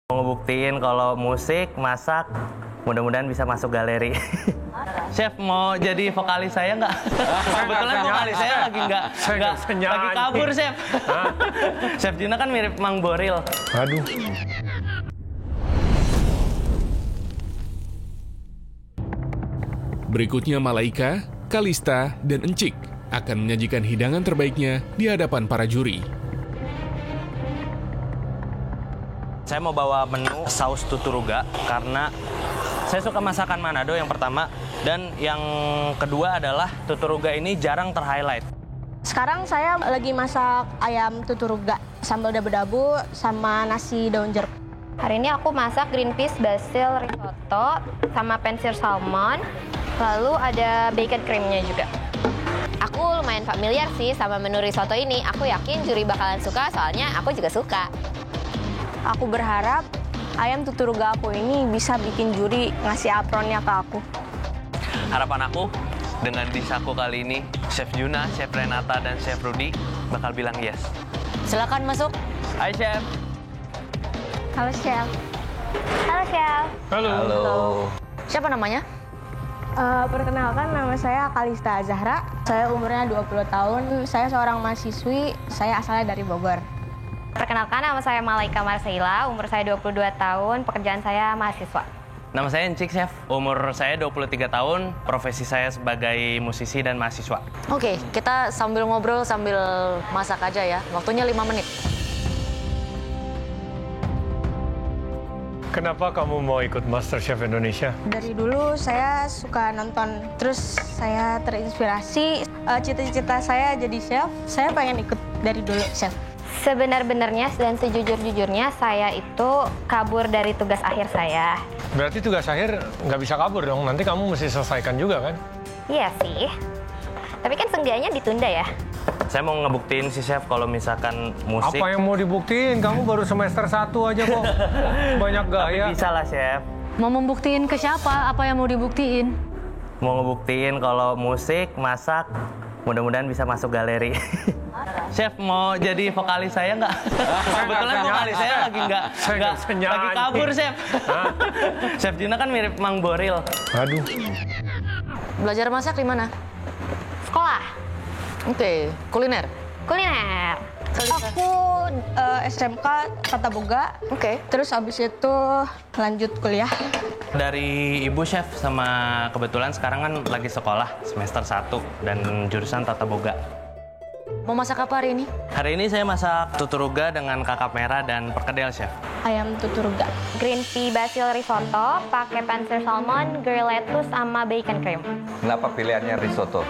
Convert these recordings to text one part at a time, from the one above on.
Mau ngebuktiin kalau musik, masak, mudah-mudahan bisa masuk galeri. Chef, mau jadi vokalis saya nggak? Kebetulan vokalis saya lagi nggak lagi kabur, Chef. Chef Juna kan mirip Mang Boril. Aduh. Berikutnya Malaika, Kalista, dan Encik akan menyajikan hidangan terbaiknya di hadapan para juri. Saya mau bawa menu saus tuturuga karena saya suka masakan Manado yang pertama, dan yang kedua adalah tuturuga ini jarang ter-highlight. Sekarang saya lagi masak ayam tuturuga, sambal dabu-dabu sama nasi daun jeruk. Hari ini aku masak green peas basil risotto sama pensir salmon, lalu ada bacon creamnya juga. Aku lumayan familiar sih sama menu risotto ini. Aku yakin juri bakalan suka, soalnya aku juga suka. Aku berharap ayam tuturuga aku ini bisa bikin juri ngasih apronnya ke aku. Harapan aku dengan disaku kali ini, Chef Juna, Chef Renata, dan Chef Rudy bakal bilang yes. Silakan masuk. Hai Chef. Halo Chef. Halo, Chef. Halo. Siapa namanya? Perkenalkan, nama saya Kalista Zahra. Saya umurnya 20 tahun. Saya seorang mahasiswi. Saya asalnya dari Bogor. Perkenalkan, nama saya Malaika Marseila, umur saya 22 tahun, pekerjaan saya mahasiswa. Nama saya Encik, Chef. Umur saya 23 tahun, profesi saya sebagai musisi dan mahasiswa. Oke, kita sambil ngobrol sambil masak aja ya. Waktunya 5 menit. Kenapa kamu mau ikut MasterChef Indonesia? Dari dulu saya suka nonton, terus saya terinspirasi. Cita-cita saya jadi chef, saya pengen ikut dari dulu, Chef. Sebenar-benarnya dan sejujur-jujurnya saya itu kabur dari tugas akhir saya. Berarti tugas akhir nggak bisa kabur dong, nanti kamu mesti selesaikan juga kan? Iya sih, tapi kan seenggaknya ditunda ya. Saya mau ngebuktiin si Chef kalau misalkan musik... Apa yang mau dibuktiin? Kamu baru semester 1 aja kok. Banyak gaya. Tapi bisa lah, Chef. Mau membuktiin ke siapa? Apa yang mau dibuktiin? Mau ngebuktiin kalau musik, masak, mudah-mudahan bisa masuk galeri. Chef, mau jadi vokalis saya nggak? Kebetulan vokalis saya lagi nggak lagi kabur, Chef. Chef Juna kan mirip Mang Boril. Aduh. Belajar masak di mana? Sekolah, Oke, kuliner. kuliner. Aku SMK Tata Boga, Oke. terus abis itu lanjut kuliah. Dari ibu Chef, sama kebetulan sekarang kan lagi sekolah semester 1 dan jurusan Tata Boga. Mau masak apa hari ini? Hari ini saya masak tuturuga dengan kakap merah dan perkedel, Chef. Ayam tuturuga. Green pea basil risotto, pakai pensir salmon, grilled lettuce, sama bacon cream. Kenapa pilihannya risotto?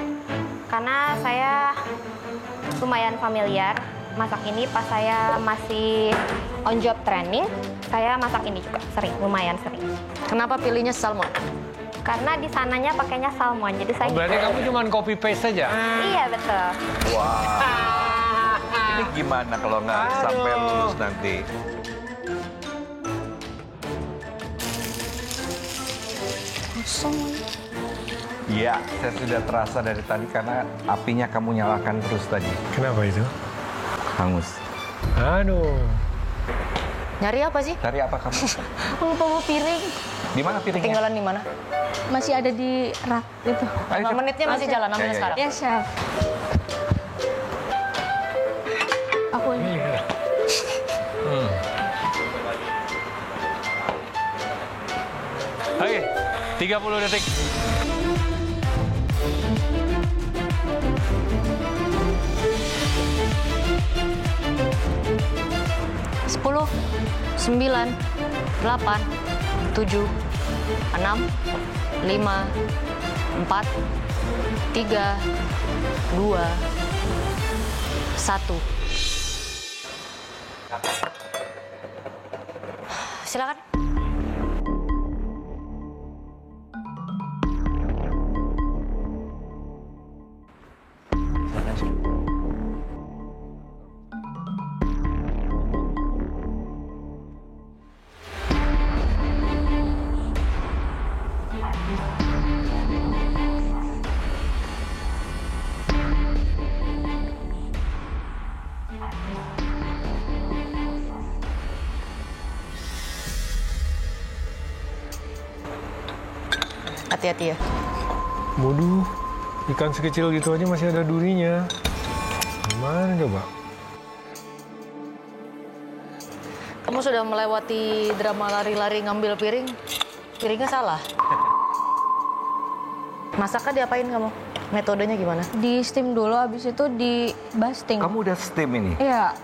Karena saya lumayan familiar masak ini pas saya masih on job training. Saya masak ini juga lumayan sering. Kenapa pilihnya salmon? Karena di sananya pakainya salmon, jadi saya. Berarti kamu cuma copy paste aja? Iya betul. Wah. Ini gimana kalau nggak sampai lulus nanti? Iya, saya sudah terasa dari tadi karena apinya kamu nyalakan terus tadi. Kenapa itu? Hangus. Aduh. Nyari apa sih? Cari apa kamu? Lupa bawa piring. Di mana piringnya? Ketinggalan di mana? Masih ada di rak gitu. 5 menitnya masih jalan, ambil Ya, ya, ya. sekarang. Ya, Chef. Aku ini. Oke, 30 detik. Sepuluh, 9, 8, 7, 6, 5, 4, 3, 2, 1. Silakan. Hati-hati ya. Waduh, ikan sekecil gitu aja masih ada durinya. Gimana coba? Kamu sudah melewati drama lari-lari ngambil piring. Piringnya salah. Masaknya diapain kamu? Metodenya gimana? Di steam dulu, habis itu di basting. Kamu udah steam ini? Iya.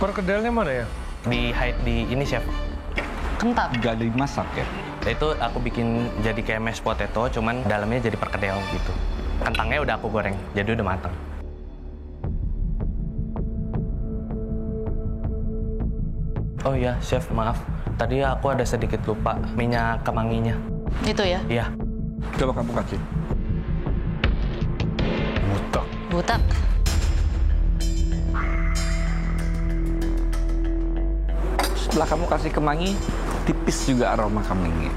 Perkedelnya mana ya? Di ini chef. Kentang. Gak dimasak ya? Itu aku bikin jadi kayak mashed potato, cuman dalamnya jadi perkedel gitu. Kentangnya udah aku goreng, jadi udah matang. Oh iya, chef, maaf. Tadi aku ada sedikit lupa minyak kemanginya. Itu ya? Iya. Coba kamu kasih. Butak. Butak. Setelah kamu kasih kemangi, tipis juga aroma kemangi.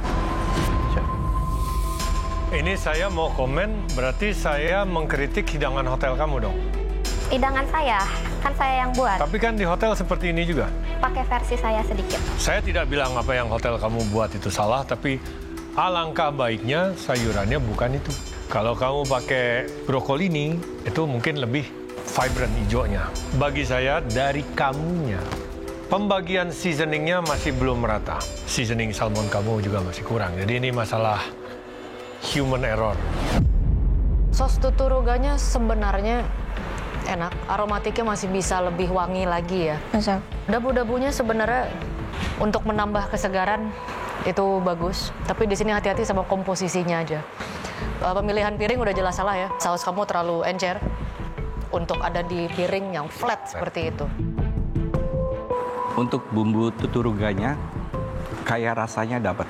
Ini saya mau komen, berarti saya mengkritik hidangan hotel kamu dong. Hidangan saya, kan saya yang buat. Tapi kan di hotel seperti ini juga. Pakai versi saya sedikit. Saya tidak bilang apa yang hotel kamu buat itu salah, tapi alangkah baiknya sayurannya bukan itu. Kalau kamu pakai brokoli itu mungkin lebih vibrant hijaunya. Bagi saya dari kamunya. Pembagian seasoningnya masih belum merata. Seasoning salmon kamu juga masih kurang. Jadi ini masalah human error. Sos tuturuganya sebenarnya enak. Aromatiknya masih bisa lebih wangi lagi ya. Chef. Dabu-dabunya sebenarnya untuk menambah kesegaran itu bagus. Tapi di sini hati-hati sama komposisinya aja. Pemilihan piring udah jelas salah ya. Saus kamu terlalu encer untuk ada di piring yang flat seperti itu. Untuk bumbu tuturuganya, kayak rasanya dapat.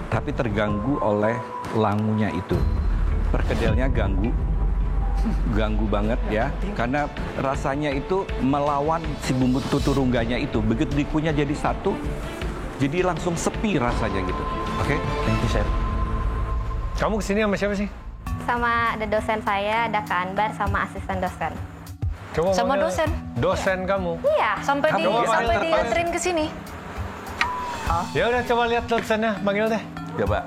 Tapi terganggu oleh langunya itu. Perkedelnya ganggu banget ya. Karena rasanya itu melawan si bumbu tuturuganya itu. Begitu dikunyah jadi satu, jadi langsung sepi rasanya gitu. Oke? Thank you, chef. Kamu kesini sama siapa sih? Sama ada dosen saya, ada Kak Anbar, sama asisten dosen. Coba Sama panggil dosen? Dosen kamu. Iya. Sampai dianterin ke sini. Ya udah coba lihat dosennya, panggil deh. Coba.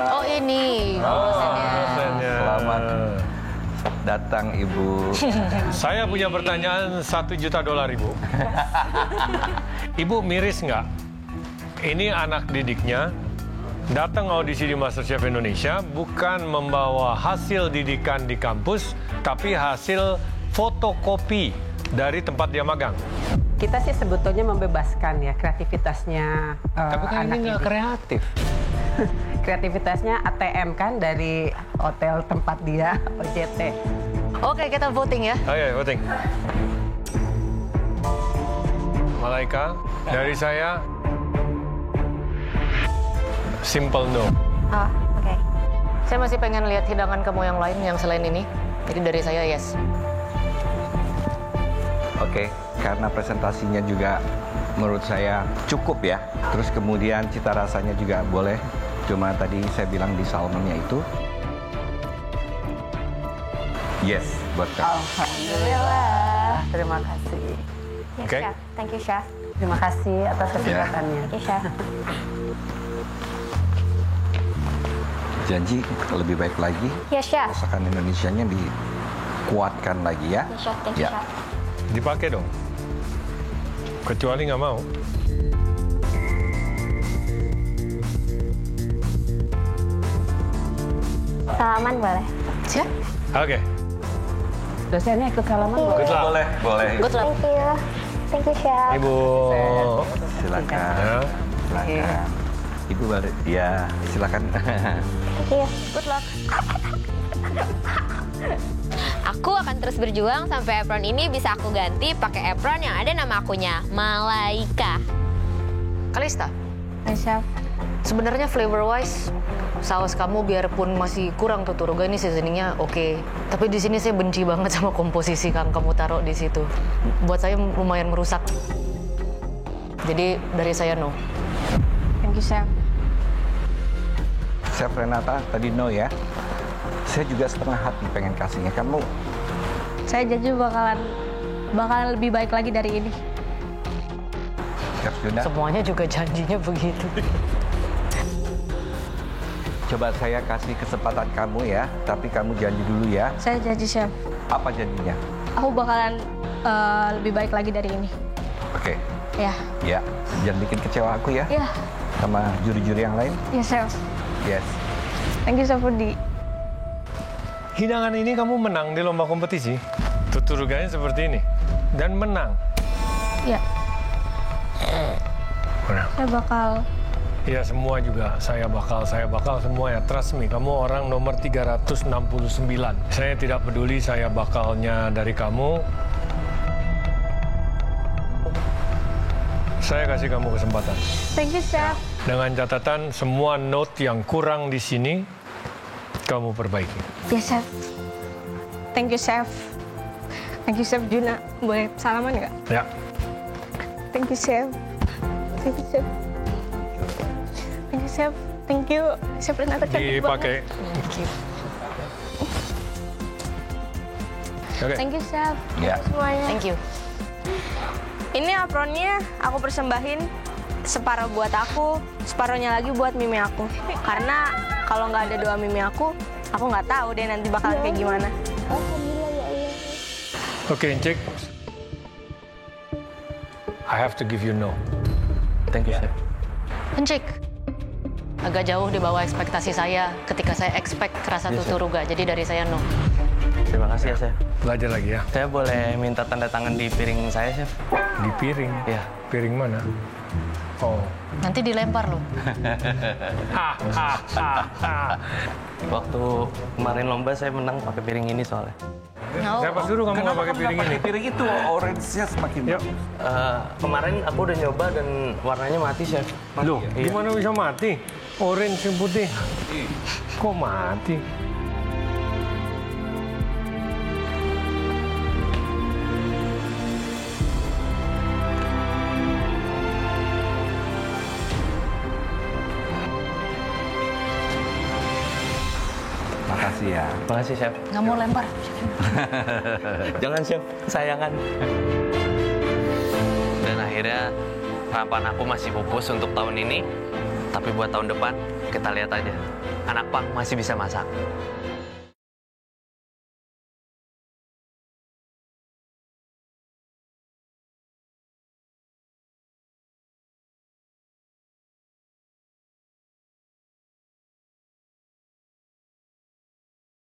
Oh ini dosennya. Dosennya. Selamat datang, Ibu. Saya punya pertanyaan $1 juta, Ibu. Ibu miris nggak? Ini anak didiknya datang audisi di MasterChef Indonesia bukan membawa hasil didikan di kampus, tapi hasil fotokopi dari tempat dia magang. Kita sih sebetulnya membebaskan ya kreativitasnya Tapi kan anak ini nggak didik. kreatif. Kreativitasnya ATM kan dari hotel tempat dia, OJT. Oke, kita voting ya. Ayo, voting. Malaika, dari saya simple no. Oh, oke. Saya masih pengen lihat hidangan kamu yang lain yang selain ini. Jadi dari saya yes. Oke, karena presentasinya juga menurut saya cukup ya. Terus kemudian cita rasanya juga boleh. Cuma tadi saya bilang di salmonnya itu yes buat kamu. Alhamdulillah. Terima kasih. Yes, Oke. chef. Thank you, chef. Terima kasih atas kesempatannya. Thank you, chef. Janji lebih baik lagi. Yes, chef. Masakan Indonesianya dikuatkan lagi ya. Yes, chef. Thank you, Ya. chef. Dipakai dong. Kecuali nggak mau. Salaman boleh? Siap. Oke. Dosennya ikut salaman boleh? Good luck. Boleh, boleh. Good luck. Thank you. Thank you, chef. Ibu. Silakan. Ya. Silakan. Ibu baru. Ya, silakan. Thank you. Good luck. Aku akan terus berjuang sampai apron ini bisa aku ganti pakai apron yang ada nama akunya, Malaika. Kalista, Chef. sebenarnya flavor wise saus kamu biarpun masih kurang tuturuga ini seasoningnya oke. Tapi di sini saya benci banget sama komposisi yang kamu taruh di situ. Buat saya lumayan merusak. Jadi dari saya no. Thank you, Chef. Chef Renata tadi no ya. Saya juga setengah hati pengen kasihnya. Kamu Saya janji bakalan lebih baik lagi dari ini. Chef Juna, Semuanya juga janjinya begitu. coba saya kasih kesempatan kamu ya, tapi kamu janji dulu ya. Saya janji, Chef. Apa janjinya? Aku bakalan lebih baik lagi dari ini. Oke. Ya. Ya, jangan bikin kecewa aku ya. Ya. Sama juri-juri yang lain. Ya, Chef. Yes. Thank you, Chef Budi. Hidangan ini kamu menang di lomba kompetisi. Tuturuganya seperti ini. Dan menang. Ya, Menang. saya bakal. Ya semua juga, saya bakal semua ya. Trust me, kamu orang nomor 369. Saya tidak peduli saya bakalnya dari kamu. Saya kasih kamu kesempatan. Thank you, Chef. Dengan catatan semua note yang kurang di sini, kamu perbaiki. Ya, Chef. Thank you, Chef. Thank you, Chef Juna. Boleh salaman nggak? Ya. Thank you, Chef. Thank you, Chef. Thank you, Chef. Thank you. Chef Renata cantik banget. Dipakai. Oke. Thank you, Chef. Ya. Semuanya. Thank you. Ini apronnya aku persembahin separuh buat aku, separuhnya lagi buat mimi aku. Karena kalau nggak ada doa mimi aku nggak tahu deh nanti bakal kayak gimana. Oke, Encik. I have to give you no. Thank you, Chef. Encik, agak jauh di bawah ekspektasi saya ketika saya expect rasa Yes, tuturuga. Jadi dari saya no. Terima kasih ya, Chef. Belajar lagi ya. Saya boleh minta tanda tangan di piring saya, Chef? Di piring. Iya. Piring mana? Oh. Nanti dilempar loh. Waktu kemarin lomba saya menang pakai piring ini soalnya. No. Siapa suruh kamu nggak pakai piring ini? Piring itu orange-nya semakin Yuk. Kemarin aku udah nyoba dan warnanya mati, Chef. Loh, Iya. gimana bisa mati? Orange yang putih. Kok mati? Makasih ya. Makasih, Chef. Nggak mau lempar. Jangan, Chef. Kesayangan. Dan akhirnya harapan aku masih pupus untuk tahun ini. Tapi buat tahun depan, kita lihat aja. Anak pang masih bisa masak.